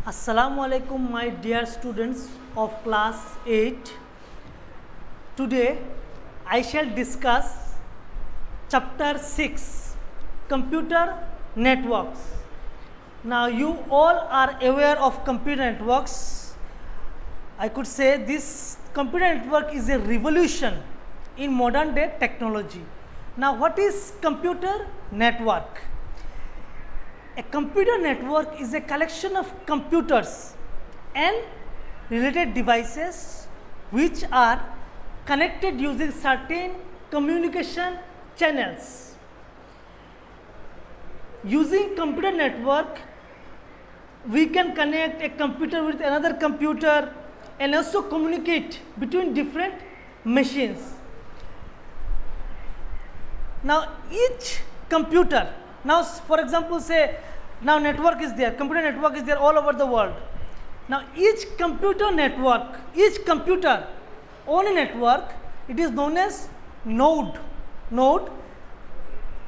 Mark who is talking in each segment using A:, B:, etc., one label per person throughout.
A: Assalamu alaikum, my dear students of class 8. Today I shall discuss chapter 6, computer networks. Now you all are aware of computer networks. I could say this computer network is a revolution in modern day technology. Now what is computer network? A computer network is a collection of computers and related devices which are connected using certain communication channels. Using computer network, we can connect a computer with another computer and also communicate between different machines. Now each computer, now for example say now network is there, computer network is there all over the world. Now each computer network, each computer on a network, it is known as node. Node,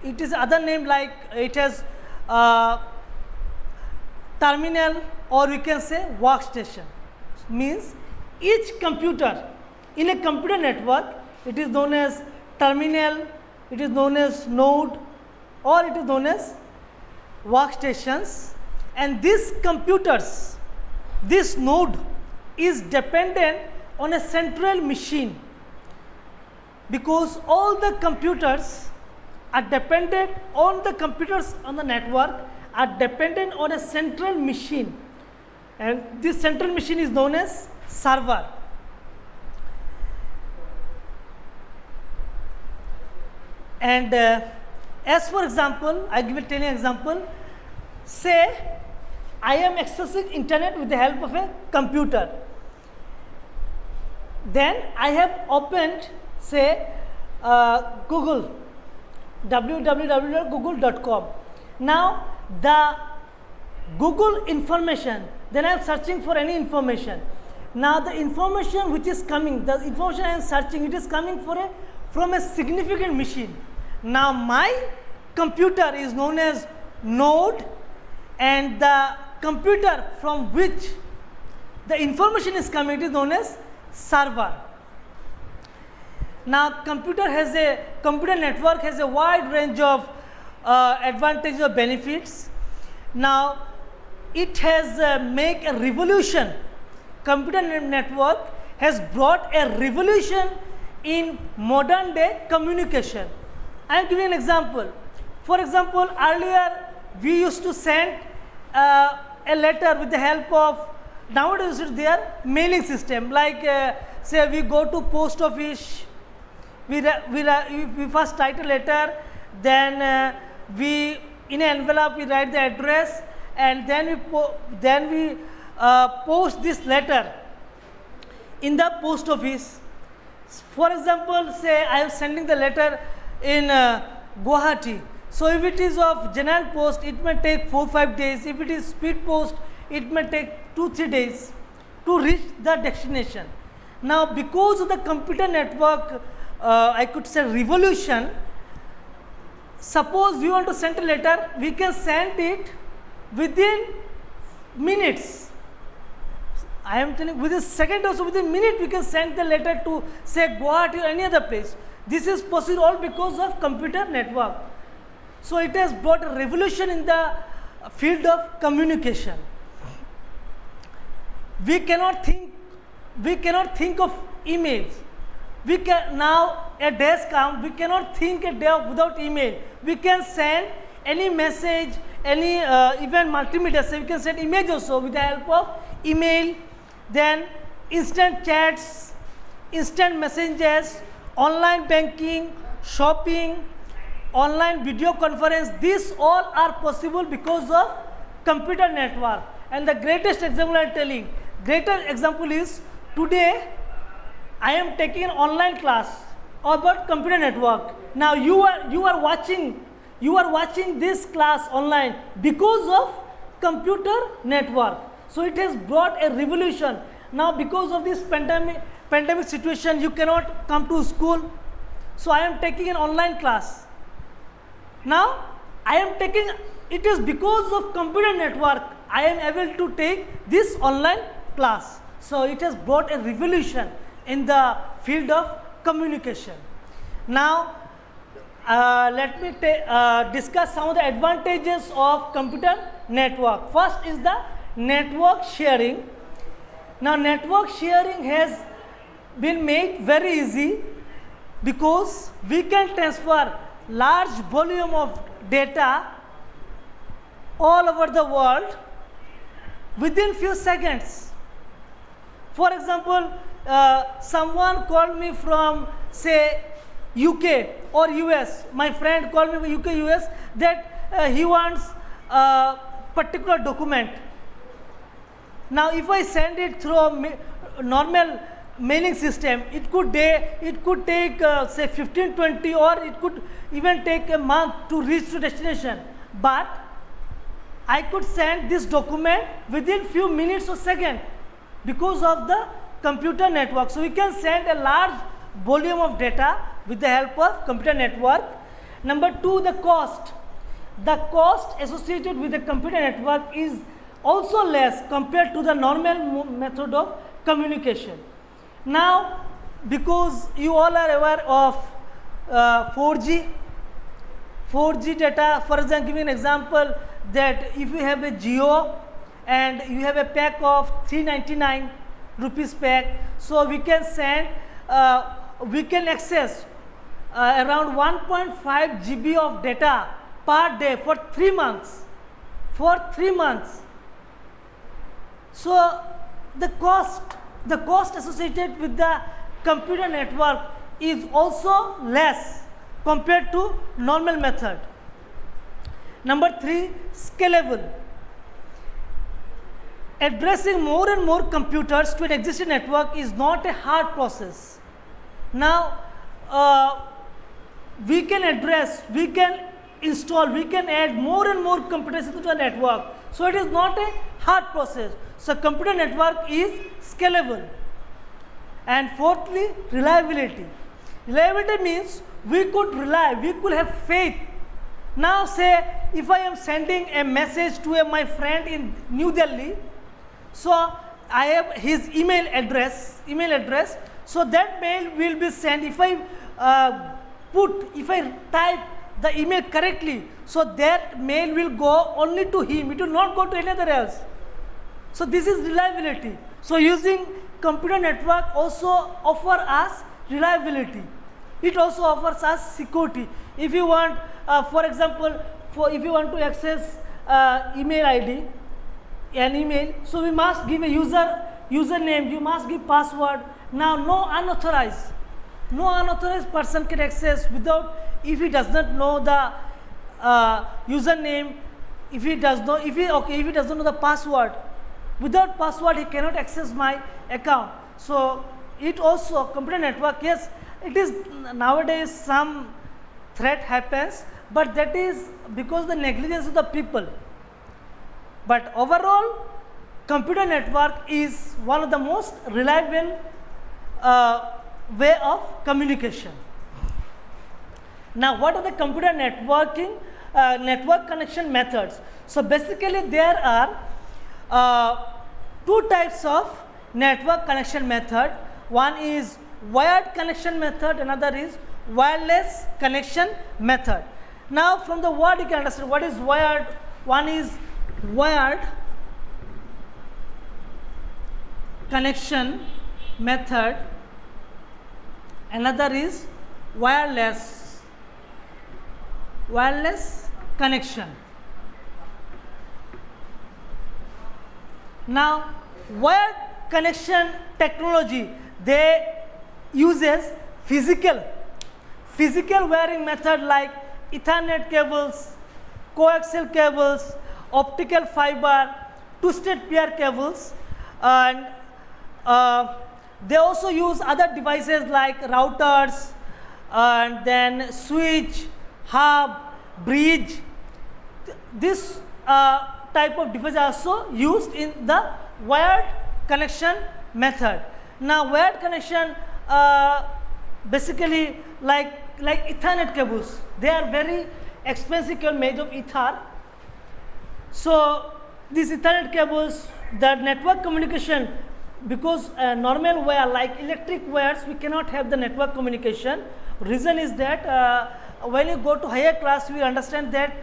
A: it is other name like it has terminal, or we can say workstation. Means each computer in a computer network, it is known as terminal, it is known as node, or it is known as workstations. And these computers, this node is dependent on a central machine, because all the computers are dependent on the computers on the network are dependent on a central machine, and this central machine is known as server. And as for example, I will tell you an example. Say I am accessing internet with the help of a computer. Then I have opened say Google, www.google.com. Now the Google information, then I am searching for any information. Now the information which is coming, the information I am searching, it is coming from a significant machine. Now my computer is known as node, and the computer from which the information is coming, it is known as server. Now computer network has a wide range of advantages or benefits. Now it has make a revolution. Computer network has brought a revolution in modern day communication. I am giving an example. For example, earlier we used to send a letter with the help of, nowadays there mailing system, like say we go to post office, we first write a letter, then we in an envelope we write the address, and then we post this letter in the post office. For example, say I am sending the letter in Guwahati. So if it is of general post, it may take 4-5 days. If it is speed post, it may take 2-3 days to reach the destination. Now because of the computer network, I could say revolution, suppose we want to send a letter, we can send it within minutes. I am telling within second or so, within minute we can send the letter to say Guwahati or any other place. This is possible all because of computer network. So it has brought a revolution in the field of communication. We cannot think of emails. We can now a day's come, we cannot think a day without email. We can send any message, any even multimedia. So we can send image also with the help of email. Then instant chats, instant messages, online banking, shopping, online video conference, these all are possible because of computer network. And the greatest example I am telling, greater example is today I am taking an online class about computer network. Now you are watching this class online because of computer network. So it has brought a revolution. Now because of this pandemic situation, you cannot come to school. So I am taking an online class. Now I am taking, it is because of computer network I am able to take this online class. So it has brought a revolution in the field of communication. Now let me discuss some of the advantages of computer network. First is the network sharing. Now network sharing has been made very easy because we can transfer large volume of data all over the world within few seconds. For example, someone called me from say UK or US. My friend called me from UK, US that he wants a particular document. Now, if I send it through a normal mailing system, it could take say 15-20, or it could even take a month to reach to destination. But I could send this document within few minutes or seconds because of the computer network. So we can send a large volume of data with the help of computer network. Number two, the cost. The cost associated with the computer network is also less compared to the normal method of communication. Now, because you all are aware of 4G data, for example, giving an example that if you have a Jio and you have a pack of 399 rupees pack, so we can send, we can access around 1.5 GB of data per day for 3 months. For 3 months. So the cost associated with the computer network is also less compared to normal method. Number three, scalable. Addressing more and more computers to an existing network is not a hard process. Now, we can address, we can install, we can add more and more computers into the network. So it is not a hard process. So computer network is scalable. And fourthly, reliability. Reliability means we could rely, we could have faith. Now say if I am sending a message to my friend in New Delhi, so I have his email address, so that mail will be sent. If I type the email correctly, so that mail will go only to him, it will not go to another else. So this is reliability. So using computer network also offer us reliability. It also offers us security. If you want, for example, if you want to access email ID, an email, so we must give a username, you must give password. Now no unauthorized person can access without, if he does not know the username, if he does not know the password, without password he cannot access my account. So it also, computer network, yes, it is nowadays some threat happens, but that is because the negligence of the people. But overall, computer network is one of the most reliable way of communication. Now, what are the computer networking network connection methods? So basically, there are two types of network connection method. One is wired connection method, another is wireless connection method. Now, from the word you can understand what is wired. One is wired connection method, another is wireless connection. Now, wired connection technology, they uses physical wiring method like Ethernet cables, coaxial cables, optical fiber, twisted pair cables, and they also use other devices like routers, and then switch, hub, bridge. This type of device are also used in the wired connection method. Now, wired connection basically like Ethernet cables, they are very expensive cable made of ether. So these Ethernet cables, the network communication, because normal wire like electric wires, we cannot have the network communication. Reason is that when you go to higher class, we understand that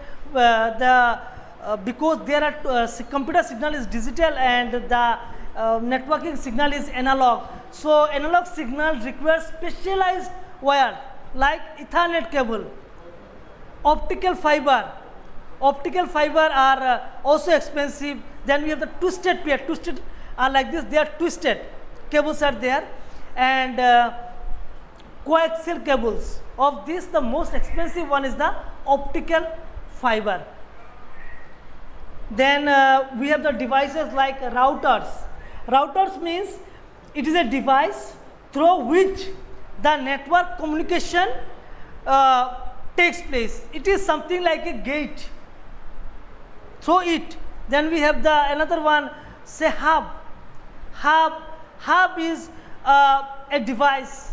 A: because there are computer signal is digital and the networking signal is analog. So analog signal requires specialized wire like Ethernet cable, optical fiber. Optical fiber are also expensive. Then we have the twisted pair. Twisted are like this. They are twisted. Cables are there, and coaxial cables. Of this, the most expensive one is the optical fiber. Then we have the devices like routers. Routers means it is a device through which the network communication takes place. It is something like a gate. Through it. Then we have the another one, say hub. Hub is a device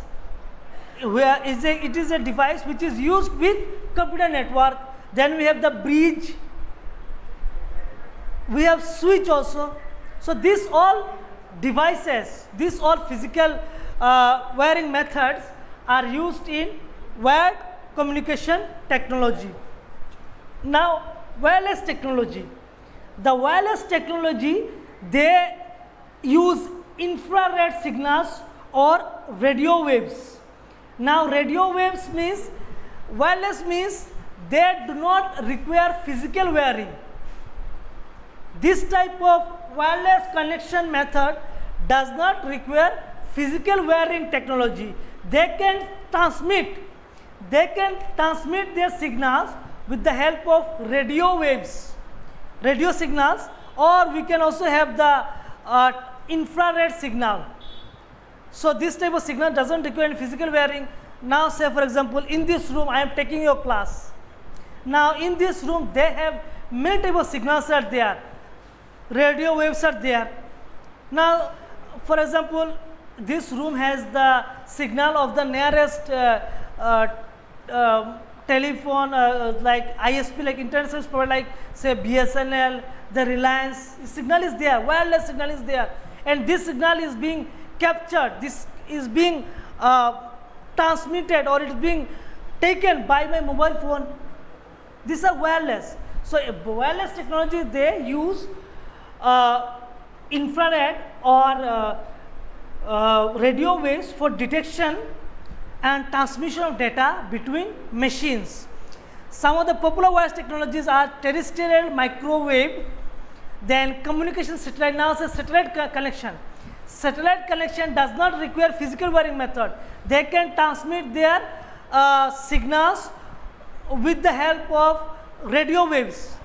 A: where it is a device which is used with computer network. Then we have the bridge. We have switch also. So these all devices, these all physical wiring methods are used in wired communication technology. Now wireless technology. The wireless technology, they use infrared signals or radio waves. Now radio waves means, wireless means they do not require physical wiring. This type of wireless connection method does not require physical wiring technology. They can transmit their signals with the help of radio waves, radio signals, or we can also have the infrared signal. So this type of signal doesn't require any physical wiring. Now say for example, in this room I am taking your class. Now in this room they have many type of signals are there, radio waves are there. Now for example, this room has the signal of the nearest telephone like ISP, like internet service provider, like say BSNL, the Reliance. Signal is there, wireless signal is there, and this signal is being captured, this is being transmitted, or it is being taken by my mobile phone. These are wireless. So wireless technology, they use infrared or radio waves for detection and transmission of data between machines. Some of the popular wireless technologies are terrestrial microwave, then communication satellite. Now it's a satellite connection. Satellite connection does not require physical wiring method. They can transmit their signals with the help of radio waves.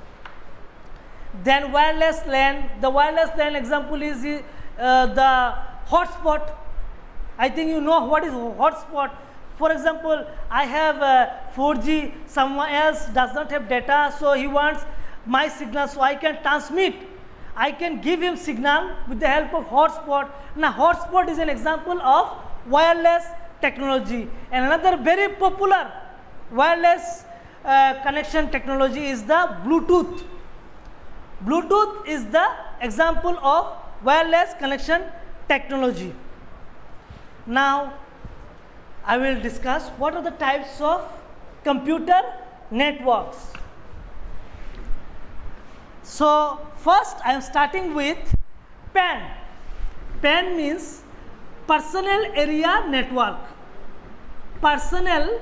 A: Then wireless LAN. The wireless LAN example is the hotspot. I think you know what is hotspot. For example, I have 4G, someone else does not have data, so he wants my signal, so I can transmit. I can give him signal with the help of hotspot. Now hotspot is an example of wireless technology. And another very popular wireless connection technology is the Bluetooth. Bluetooth is the example of wireless connection technology. Now I will discuss what are the types of computer networks. So first I am starting with PAN. PAN means Personal Area Network. Personal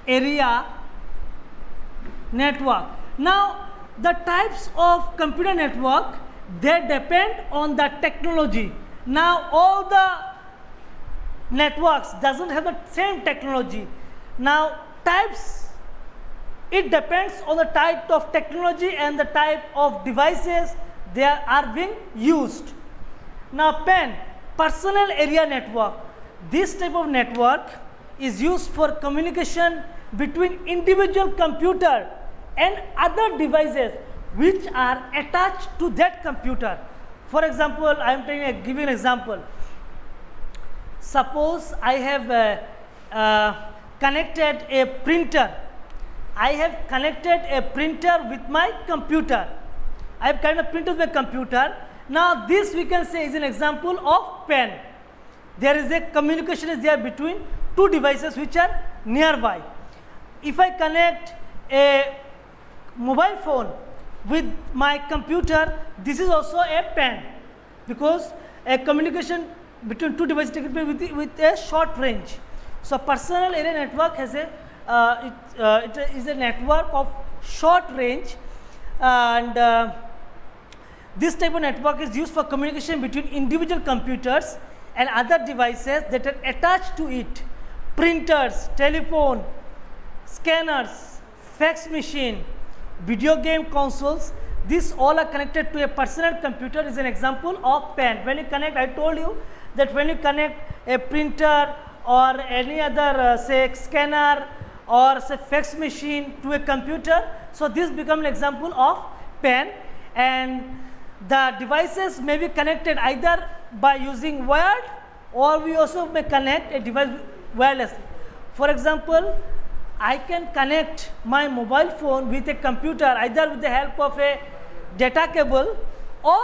A: Area Network. Now the types of computer network, they depend on the technology. Now all the networks doesn't have the same technology. Now types, it depends on the type of technology and the type of devices they are being used. Now PAN, Personal Area Network. This type of network is used for communication between individual computer and other devices which are attached to that computer. For example, I am giving an example. Suppose I have connected a printer. I have connected a printer with my computer. I have kind of printed my computer. Now this we can say is an example of pen. There is a communication is there between two devices which are nearby. If I connect a mobile phone with my computer, this is also a pen, because a communication between two devices taken place with a short range. So personal area network has a it is a network of short range, and this type of network is used for communication between individual computers and other devices that are attached to it. Printers, telephone, scanners, fax machine, video game consoles, these all are connected to a personal computer is an example of pen. When you connect, I told you that when you connect a printer or any other say scanner or say fax machine to a computer, so this becomes an example of pen, and the devices may be connected either by using wired, or we also may connect a device wirelessly. For example, I can connect my mobile phone with a computer either with the help of a data cable or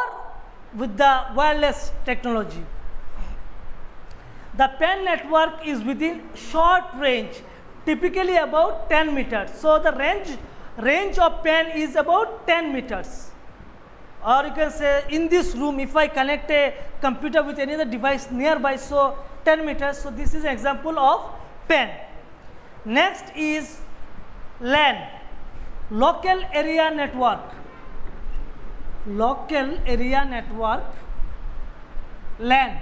A: with the wireless technology. The pen network is within short range, typically about 10 meters. So the range of pen is about 10 meters. Or you can say in this room, if I connect a computer with any other device nearby, so 10 meters. So this is an example of pen. Next is LAN, local area network. Local area network, LAN.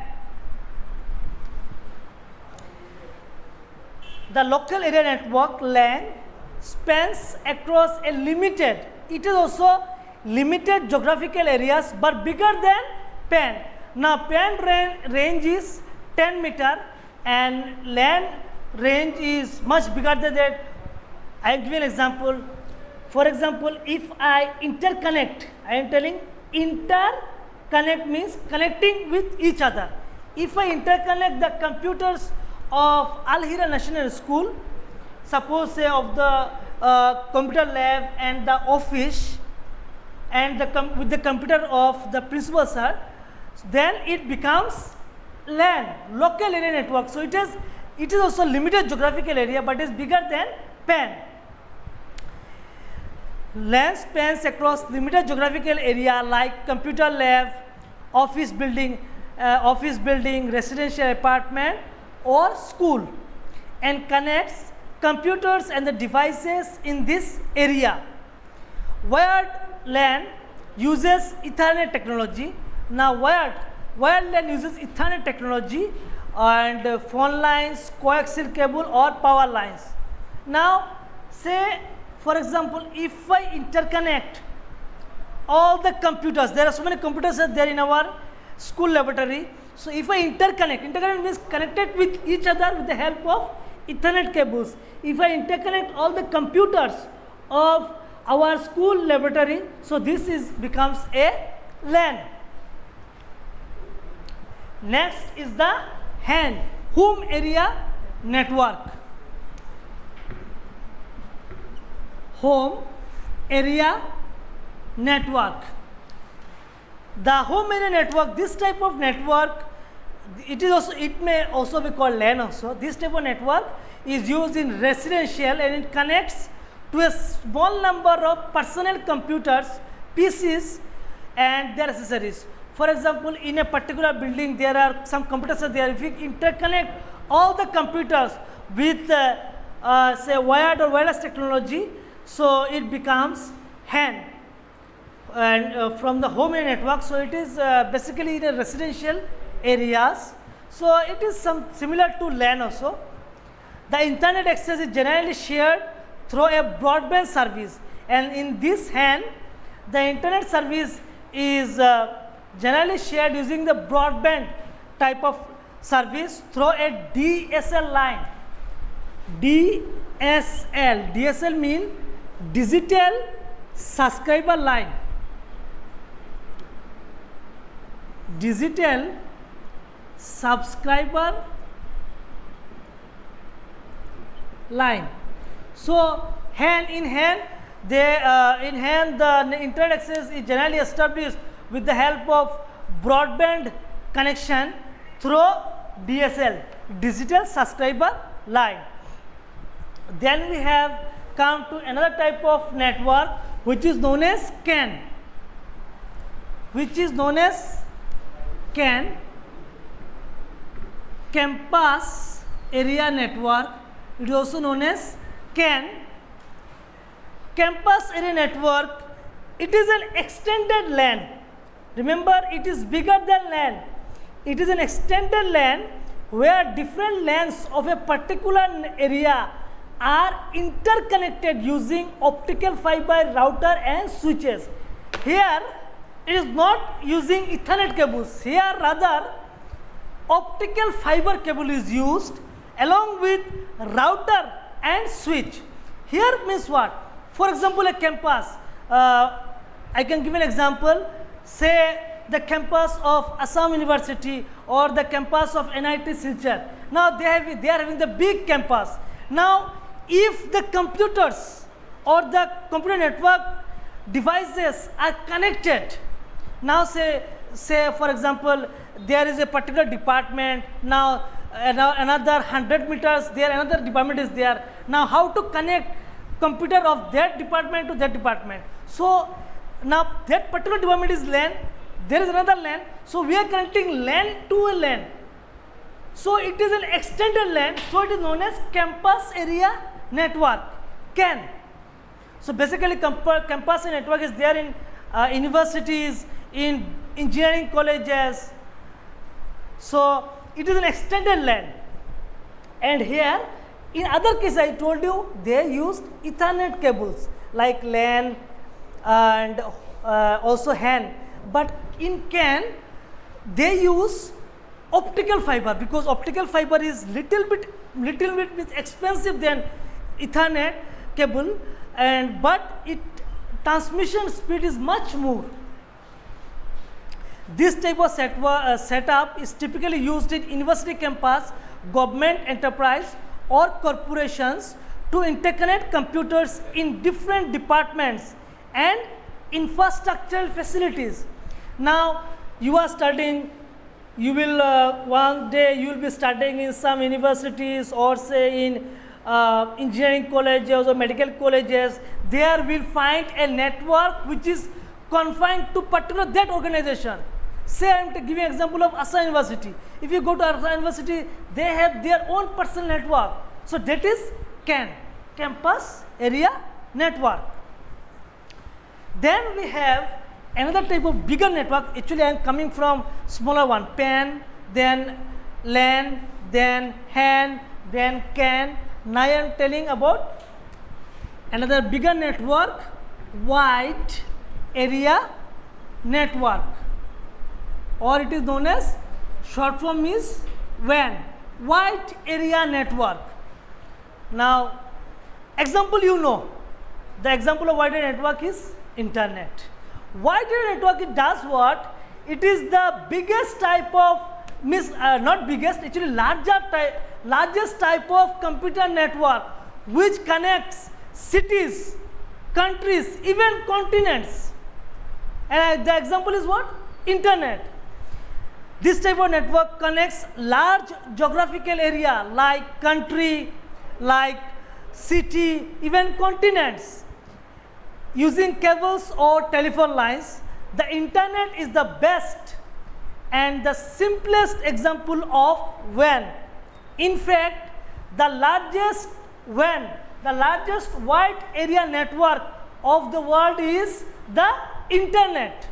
A: The local area network LAN spans across a limited, it is also limited geographical areas but bigger than pen. Now pen range is 10 meter and LAN range is much bigger than that. I am giving an example. For example, if I interconnect, I am telling interconnect means connecting with each other. If I interconnect the computers of Al Hira National School, suppose say of the computer lab and the office, and with the computer of the principal sir, then it becomes LAN, local area network. So it is also limited geographical area but is bigger than pen. LAN spans across limited geographical area like computer lab, office building, residential apartment or school, and connects computers and the devices in this area. Wired LAN uses Ethernet technology. Now wired LAN uses Ethernet technology and phone lines, coaxial cable or power lines. Now say for example, if I interconnect all the computers, there are so many computers there in our school laboratory. So if I interconnect means connected with each other with the help of Ethernet cables. If I interconnect all the computers of our school laboratory, so this becomes a LAN. Next is the HAN, home area network. Home area network. The home area network, this type of network, it may also be called LAN also. This type of network is used in residential and it connects to a small number of personal computers, PCs and their accessories. For example, in a particular building there are some computers are there. If we interconnect all the computers with say wired or wireless technology, so it becomes HAN and from the home area network. So it is basically in a residential areas. So it is similar to LAN also. The internet access is generally shared through a broadband service, and in this HAN the internet service is generally shared using the broadband type of service through a DSL line. DSL means digital subscriber line. Digital subscriber line. So HAN, They in hand the internet access is generally established with the help of broadband connection through DSL, digital subscriber line. Then we have come to another type of network which is known as CAN, campus area network. It is also known as CAN. Campus area network, it is an extended LAN. Remember, it is bigger than LAN. It is an extended LAN where different LANs of a particular area are interconnected using optical fiber router and switches. Here it is not using Ethernet cables. Here rather optical fiber cable is used along with router and switch. Here means what? For example, a campus. I can give an example. Say the campus of Assam University or the campus of NIT Silchar. Now they are having the big campus. Now if the computers or the computer network devices are connected, now say for example there is a particular department, now another 100 meters there another department is there. Now how to connect computer of that department to that department? So now that particular department is LAN, there is another LAN, so we are connecting LAN to a LAN. So it is an extended LAN, so it is known as campus area network, CAN. So basically campus area network is there in universities, in engineering colleges. So it is an extended LAN. And here in other case I told you they used Ethernet cables like LAN and also HAN, but in CAN they use optical fiber because optical fiber is little bit expensive than Ethernet cable, and but it transmission speed is much more. This type of setup is typically used in university campus, government enterprise or corporations to interconnect computers in different departments and infrastructural facilities. Now you are studying, you will one day you will be studying in some universities or say in engineering colleges or medical colleges. There will find a network which is confined to particular that organization. Say I am giving an example of Assam University. If you go to Assam University, they have their own personal network. So that is CAN, campus area network. Then we have another type of bigger network. Actually I am coming from smaller one, PAN, then LAN, then HAN, then CAN. Now I am telling about another bigger network, wide area network, or it is known as, short form is WAN, wide area network. Now example you know, the example of wide area network is internet. Wide area network, it does what? It is the biggest type of, not biggest, actually largest type of computer network which connects cities, countries, even continents. And the example is what? Internet. This type of network connects large geographical area like country, like city, even continents. Using cables or telephone lines, the internet is the best and the simplest example of WAN. In fact, the largest WAN, the largest wide area network of the world is the internet.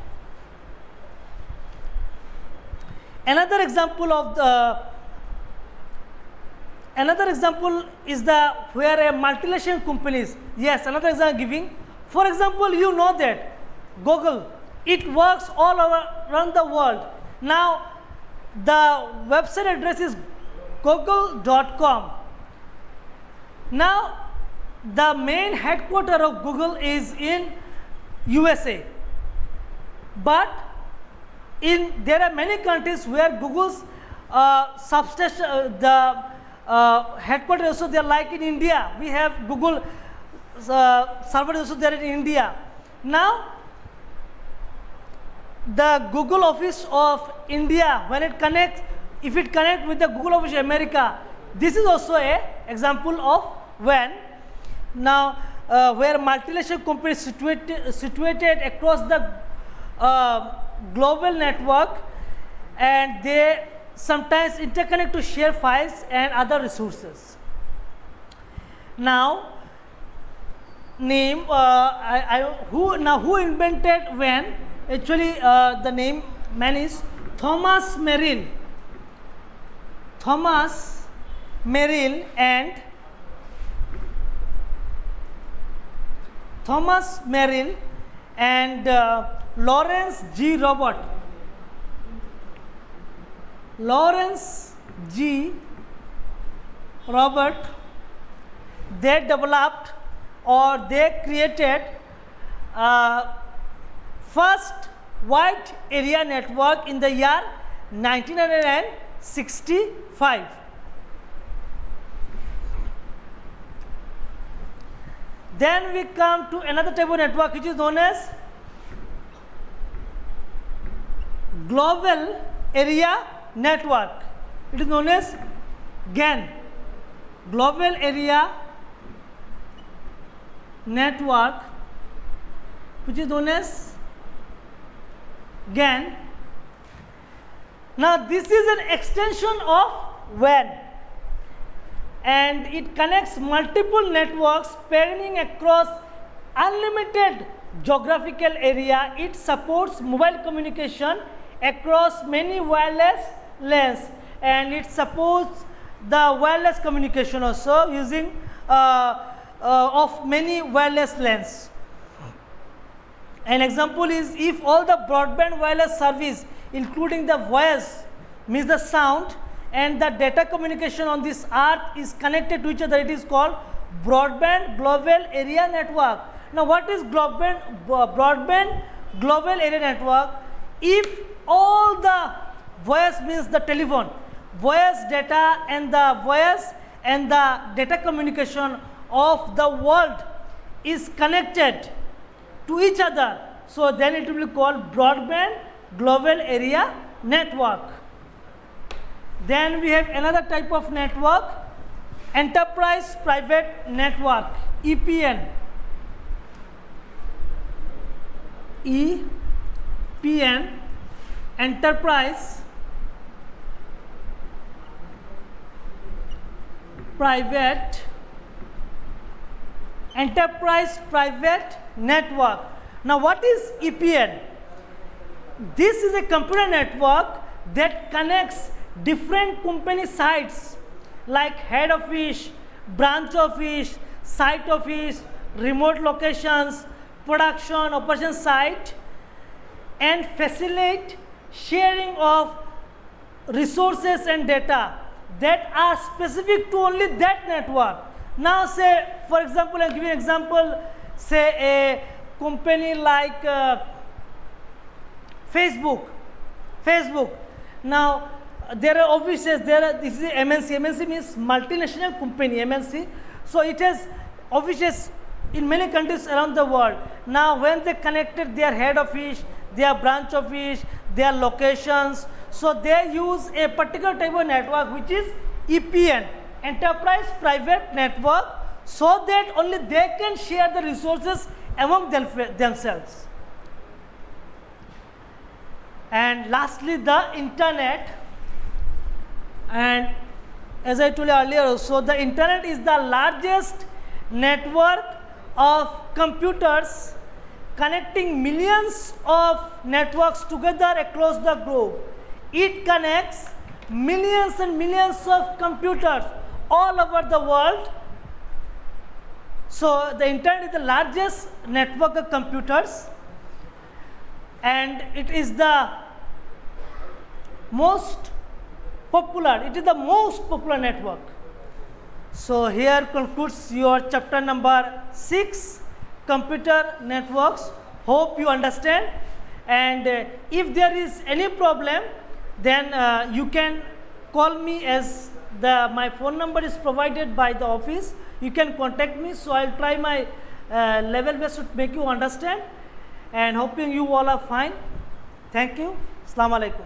A: Another example is the where a multinational companies. Yes, another example giving. For example, you know that Google, it works all around the world. Now the website address is google.com. Now the main headquarters of Google is in USA, but there are many countries where Google's substation, the headquarters also, they are like in India. We have Google server is also there in India. Now, the Google Office of India, when it connects, if it connects with the Google Office America, this is also a example of WAN. Now, where multinational companies situated across the global network, and they sometimes interconnect to share files and other resources. Now, name who invented WAN? Actually, the name man is Thomas Merrill. Thomas Merrill and Lawrence G. Robert. Lawrence G. Robert, they developed or they created first wide area network in the year 1965. Then we come to another type of network which is known as Global Area Network. It is known as GAN, Global Area Network, which is known as GAN. Now, this is an extension of WAN, and it connects multiple networks spanning across unlimited geographical area. It supports mobile communication across many wireless LANs, and it supports the wireless communication also using of many wireless LANs. An example is if all the broadband wireless service including the voice, means the sound, and the data communication on this earth is connected to each other, it is called broadband global area network. Now, what is broadband global area network? If all the voice, means the telephone, voice data and the voice and the data communication of the world is connected to each other, so then it will be called broadband global area network. Then we have another type of network, enterprise private network, EPN. EPN, enterprise private network. Now, what is EPN? This is a computer network that connects different company sites like head office, branch office, site office, remote locations, production, operation site, and facilitate sharing of resources and data that are specific to only that network. Now, say for example, I will give you an example, say a company like Facebook. Now, there are offices, this is MNC. MNC means multinational company, MNC. So, it has offices in many countries around the world. Now, when they connected their head office, their branch office, their locations, so they use a particular type of network which is EPN, enterprise private network, so that only they can share the resources among themselves. And lastly, the internet. And as I told you earlier, so the internet is the largest network of computers connecting millions of networks together across the globe. It connects millions and millions of computers all over the world. So, the internet is the largest network of computers, and it is the most popular, it is the most popular network. So, here concludes your chapter number 6, computer networks. Hope you understand, and if there is any problem, then you can call me, as my phone number is provided by the office. You can contact me, so I will try my level best should make you understand, and hoping you all are fine. Thank you. Assalamu alaikum.